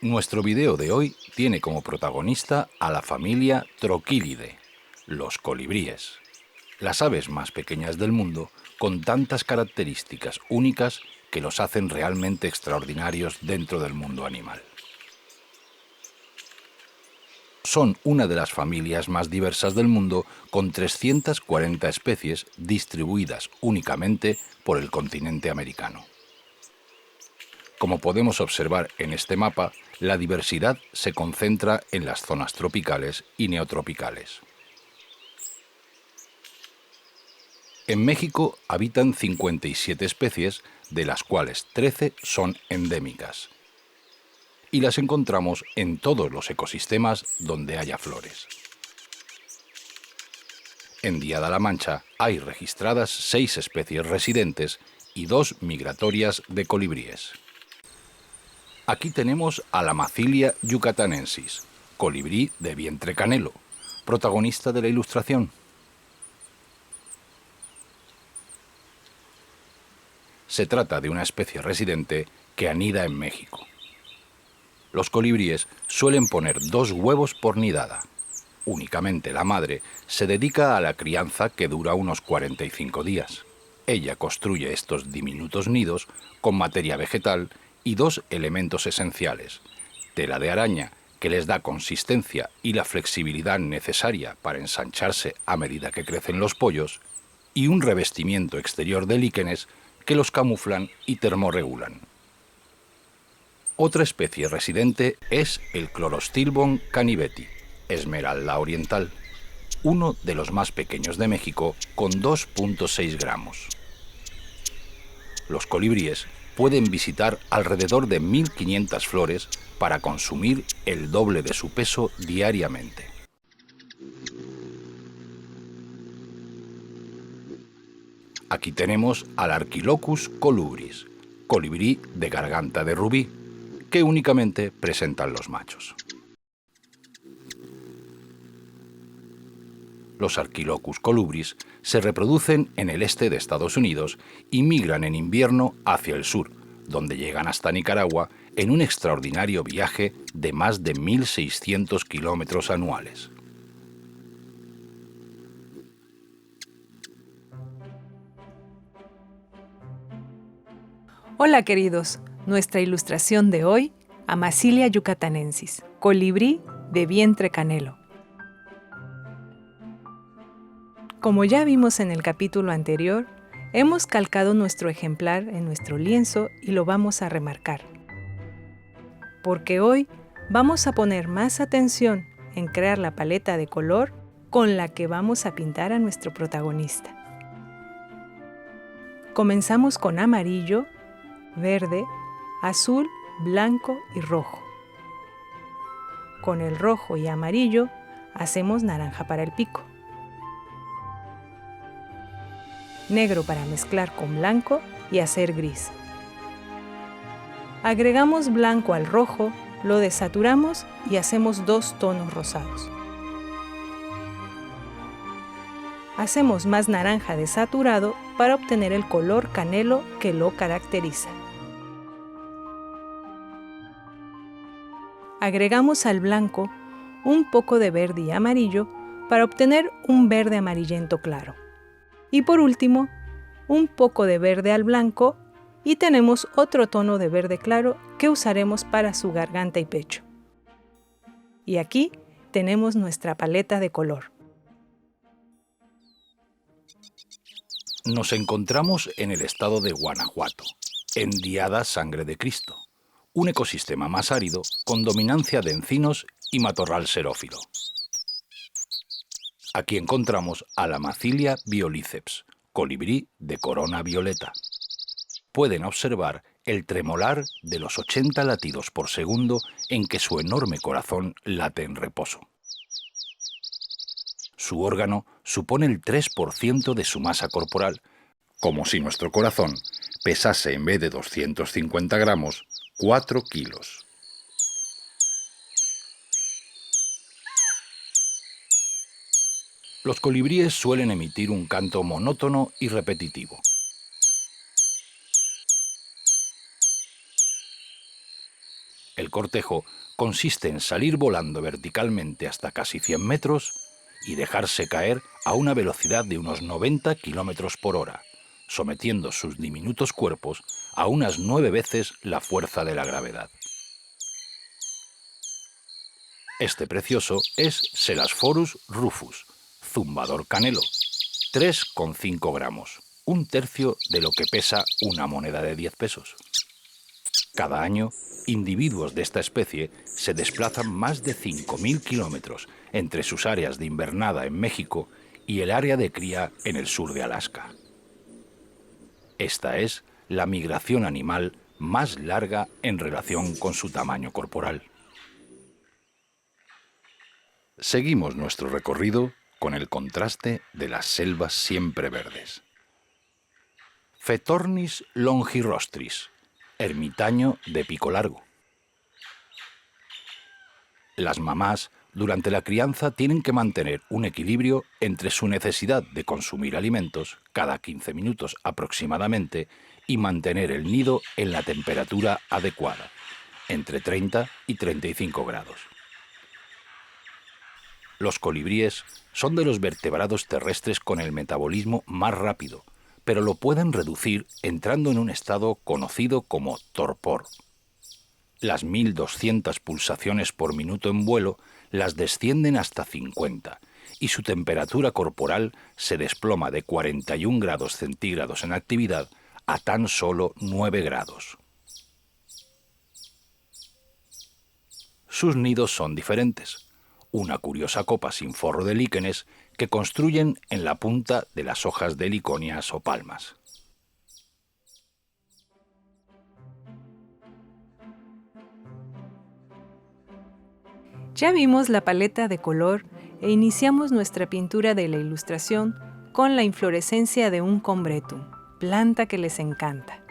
Nuestro video de hoy tiene como protagonista a la familia Trochilidae, los colibríes, las aves más pequeñas del mundo con tantas características únicas que los hacen realmente extraordinarios dentro del mundo animal. Son una de las familias más diversas del mundo, con 340 especies distribuidas únicamente por el continente americano. Como podemos observar en este mapa, la diversidad se concentra en las zonas tropicales y neotropicales. En México habitan 57 especies, de las cuales 13 son endémicas, y las encontramos en todos los ecosistemas donde haya flores. En Día-la Mancha hay registradas 6 especies residentes y 2 migratorias de colibríes. Aquí tenemos a la Macilia yucatanensis, colibrí de vientre canelo, protagonista de la ilustración. Se trata de una especie residente que anida en México. Los colibríes suelen poner 2 huevos por nidada. Únicamente la madre se dedica a la crianza, que dura unos 45 días. Ella construye estos diminutos nidos con materia vegetal y 2 elementos esenciales: tela de araña, que les da consistencia y la flexibilidad necesaria para ensancharse a medida que crecen los pollos, y un revestimiento exterior de líquenes que los camuflan y termorregulan. Otra especie residente es el Chlorostilbon caniveti, esmeralda oriental, uno de los más pequeños de México, con 2,6 gramos. Los colibríes pueden visitar alrededor de 1.500 flores para consumir el doble de su peso diariamente. Aquí tenemos al Archilochus colubris, colibrí de garganta de rubí, que únicamente presentan los machos. Los Archilochus colubris se reproducen en el este de Estados Unidos y migran en invierno hacia el sur, donde llegan hasta Nicaragua en un extraordinario viaje de más de 1.600 kilómetros anuales. Hola queridos, nuestra ilustración de hoy, Macilia yucatanensis, colibrí de vientre canelo. Como ya vimos en el capítulo anterior, hemos calcado nuestro ejemplar en nuestro lienzo y lo vamos a remarcar. Porque hoy vamos a poner más atención en crear la paleta de color con la que vamos a pintar a nuestro protagonista. Comenzamos con amarillo, verde, azul, blanco y rojo. Con el rojo y amarillo hacemos naranja para el pico, negro para mezclar con blanco y hacer gris. Agregamos blanco al rojo, lo desaturamos y hacemos 2 tonos rosados. Hacemos más naranja desaturado para obtener el color canelo que lo caracteriza. Agregamos al blanco un poco de verde y amarillo para obtener un verde amarillento claro. Y por último, un poco de verde al blanco y tenemos otro tono de verde claro que usaremos para su garganta y pecho. Y aquí tenemos nuestra paleta de color. Nos encontramos en el estado de Guanajuato, en Diada Sangre de Cristo, un ecosistema más árido con dominancia de encinos y matorral xerófilo. Aquí encontramos a la Macilia violiceps, colibrí de corona violeta. Pueden observar el tremolar de los 80 latidos por segundo en que su enorme corazón late en reposo. Su órgano supone el 3% de su masa corporal, como si nuestro corazón pesase, en vez de 250 gramos, 4 kilos. Los colibríes suelen emitir un canto monótono y repetitivo. El cortejo consiste en salir volando verticalmente hasta casi 100 metros y dejarse caer a una velocidad de unos 90 kilómetros por hora, sometiendo sus diminutos cuerpos a unas 9 veces la fuerza de la gravedad. Este precioso es Selasphorus rufus, zumbador canelo, 3,5 gramos, un tercio de lo que pesa una moneda de 10 pesos. Cada año, individuos de esta especie se desplazan más de 5.000 kilómetros entre sus áreas de invernada en México y el área de cría en el sur de Alaska. Esta es la migración animal más larga en relación con su tamaño corporal. Seguimos nuestro recorrido con el contraste de las selvas siempre verdes. Phetornis longirostris, ermitaño de pico largo. Las mamás durante la crianza tienen que mantener un equilibrio entre su necesidad de consumir alimentos cada 15 minutos aproximadamente y mantener el nido en la temperatura adecuada, entre 30 y 35 grados. Los colibríes son de los vertebrados terrestres con el metabolismo más rápido, pero lo pueden reducir entrando en un estado conocido como torpor. Las 1.200 pulsaciones por minuto en vuelo las descienden hasta 50 y su temperatura corporal se desploma de 41 grados centígrados en actividad a tan solo 9 grados. Sus nidos son diferentes. Una curiosa copa sin forro de líquenes que construyen en la punta de las hojas de heliconias o palmas. Ya vimos la paleta de color e iniciamos nuestra pintura de la ilustración con la inflorescencia de un combretum, planta que les encanta.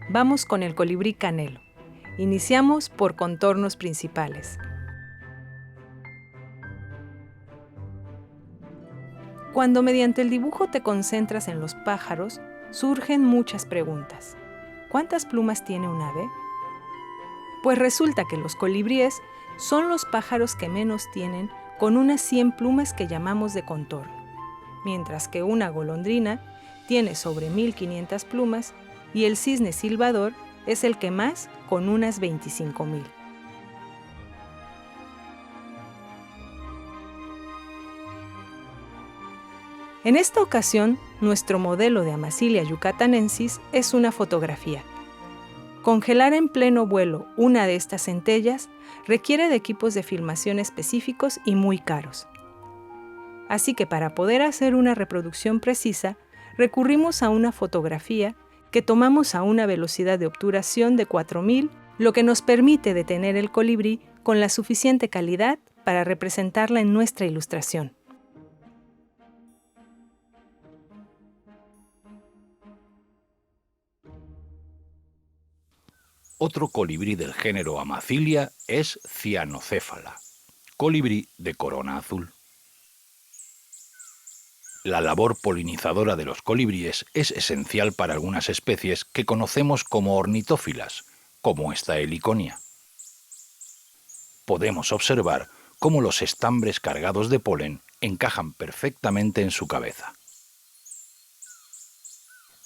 Vamos con el colibrí canelo. Iniciamos por contornos principales. Cuando mediante el dibujo te concentras en los pájaros, surgen muchas preguntas. ¿Cuántas plumas tiene un ave? Pues resulta que los colibríes son los pájaros que menos tienen, con unas 100 plumas que llamamos de contorno, mientras que una golondrina tiene sobre 1.500 plumas y el cisne silbador es el que más, con unas 25.000. En esta ocasión, nuestro modelo de Amazilia yucatanensis es una fotografía. Congelar en pleno vuelo una de estas centellas requiere de equipos de filmación específicos y muy caros. Así que para poder hacer una reproducción precisa, recurrimos a una fotografía que tomamos a una velocidad de obturación de 4.000, lo que nos permite detener el colibrí con la suficiente calidad para representarla en nuestra ilustración. Otro colibrí del género Amazilia es Cyanocéfala, colibrí de corona azul. La labor polinizadora de los colibríes es esencial para algunas especies que conocemos como ornitófilas, como esta heliconia. Podemos observar cómo los estambres cargados de polen encajan perfectamente en su cabeza.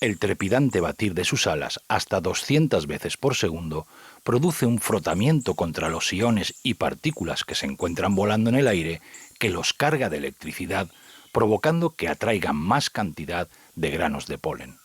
El trepidante batir de sus alas hasta 200 veces por segundo produce un frotamiento contra los iones y partículas que se encuentran volando en el aire que los carga de electricidad, provocando que atraigan más cantidad de granos de polen.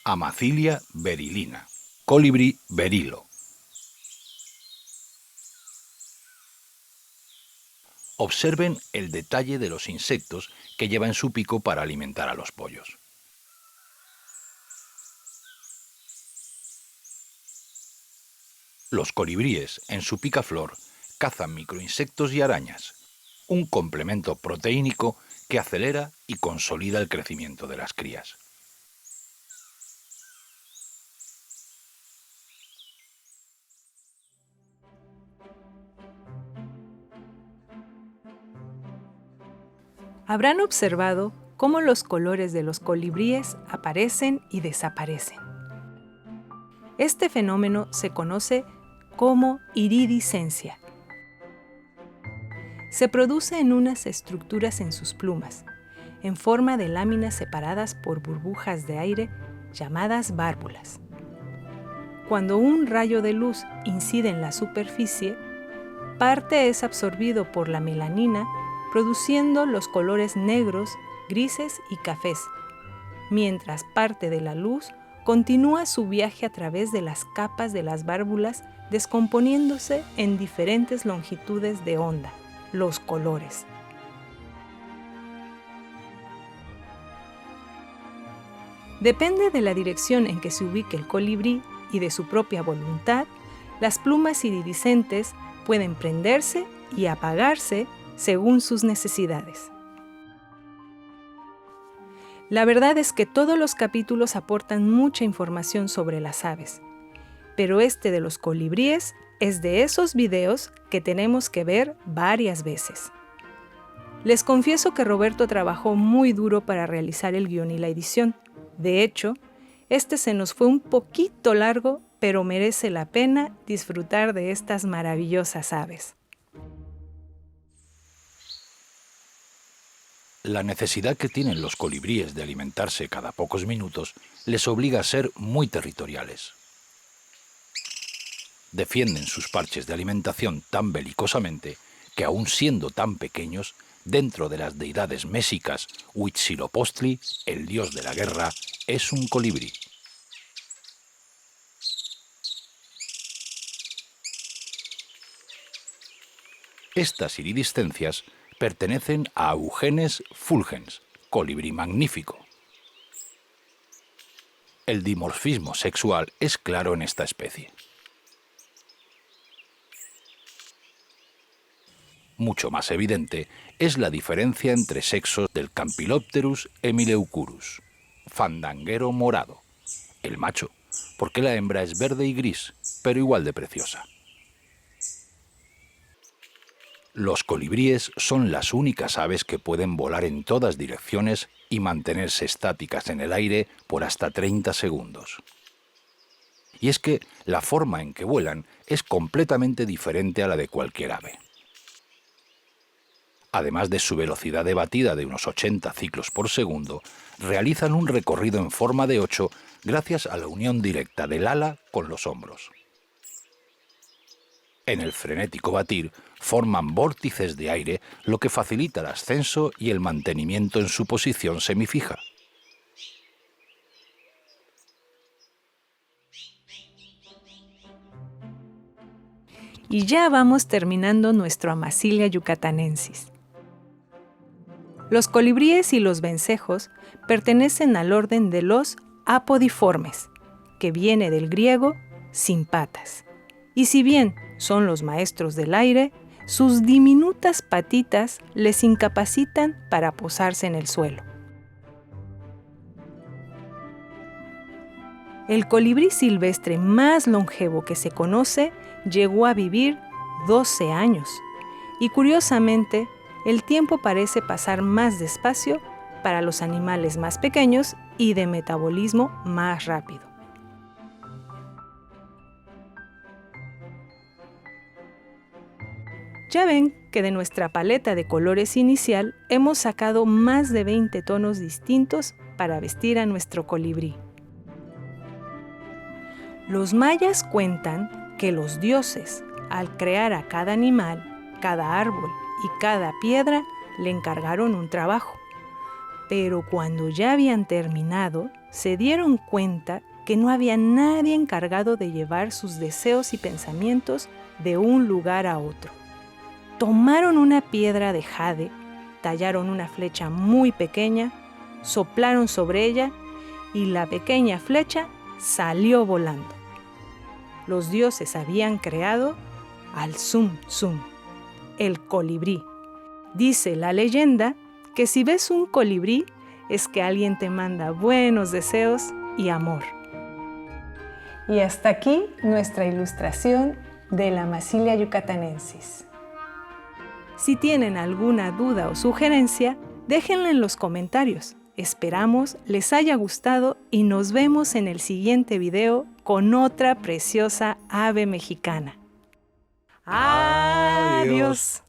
Amazilia berilina, colibrí berilo. Observen el detalle de los insectos que lleva en su pico para alimentar a los pollos. Los colibríes, en su picaflor, cazan microinsectos y arañas, un complemento proteínico que acelera y consolida el crecimiento de las crías. Habrán observado cómo los colores de los colibríes aparecen y desaparecen. Este fenómeno se conoce como iridiscencia. Se produce en unas estructuras en sus plumas, en forma de láminas separadas por burbujas de aire llamadas válvulas. Cuando un rayo de luz incide en la superficie, parte es absorbido por la melanina, produciendo los colores negros, grises y cafés, mientras parte de la luz continúa su viaje a través de las capas de las válvulas, descomponiéndose en diferentes longitudes de onda, los colores. Depende de la dirección en que se ubique el colibrí y de su propia voluntad, las plumas iridiscentes pueden prenderse y apagarse según sus necesidades. La verdad es que todos los capítulos aportan mucha información sobre las aves, pero este de los colibríes es de esos videos que tenemos que ver varias veces. Les confieso que Roberto trabajó muy duro para realizar el guión y la edición. De hecho, este se nos fue un poquito largo, pero merece la pena disfrutar de estas maravillosas aves. La necesidad que tienen los colibríes de alimentarse cada pocos minutos les obliga a ser muy territoriales. Defienden sus parches de alimentación tan belicosamente que, aun siendo tan pequeños, dentro de las deidades mexicas, Huitzilopochtli, el dios de la guerra, es un colibrí. Estas iridiscencias pertenecen a Eugenes fulgens, colibrí magnífico. El dimorfismo sexual es claro en esta especie. Mucho más evidente es la diferencia entre sexos del Campylopterus emileucurus, fandanguero morado, el macho, porque la hembra es verde y gris, pero igual de preciosa. Los colibríes son las únicas aves que pueden volar en todas direcciones y mantenerse estáticas en el aire por hasta 30 segundos. Y es que la forma en que vuelan es completamente diferente a la de cualquier ave. Además de su velocidad de batida de unos 80 ciclos por segundo, realizan un recorrido en forma de 8 gracias a la unión directa del ala con los hombros. En el frenético batir, forman vórtices de aire, lo que facilita el ascenso y el mantenimiento en su posición semifija. Y ya vamos terminando nuestro Amazilia yucatanensis. Los colibríes y los vencejos pertenecen al orden de los apodiformes, que viene del griego sin patas. Y si bien son los maestros del aire, sus diminutas patitas les incapacitan para posarse en el suelo. El colibrí silvestre más longevo que se conoce llegó a vivir 12 años y curiosamente el tiempo parece pasar más despacio para los animales más pequeños y de metabolismo más rápido. Ya ven que de nuestra paleta de colores inicial hemos sacado más de 20 tonos distintos para vestir a nuestro colibrí. Los mayas cuentan que los dioses, al crear a cada animal, cada árbol y cada piedra, le encargaron un trabajo. Pero cuando ya habían terminado, se dieron cuenta que no había nadie encargado de llevar sus deseos y pensamientos de un lugar a otro. Tomaron una piedra de jade, tallaron una flecha muy pequeña, soplaron sobre ella y la pequeña flecha salió volando. Los dioses habían creado al Zum Zum, el colibrí. Dice la leyenda que si ves un colibrí es que alguien te manda buenos deseos y amor. Y hasta aquí nuestra ilustración de la Amazilia yucatanensis. Si tienen alguna duda o sugerencia, déjenla en los comentarios. Esperamos les haya gustado y nos vemos en el siguiente video con otra preciosa ave mexicana. Adiós.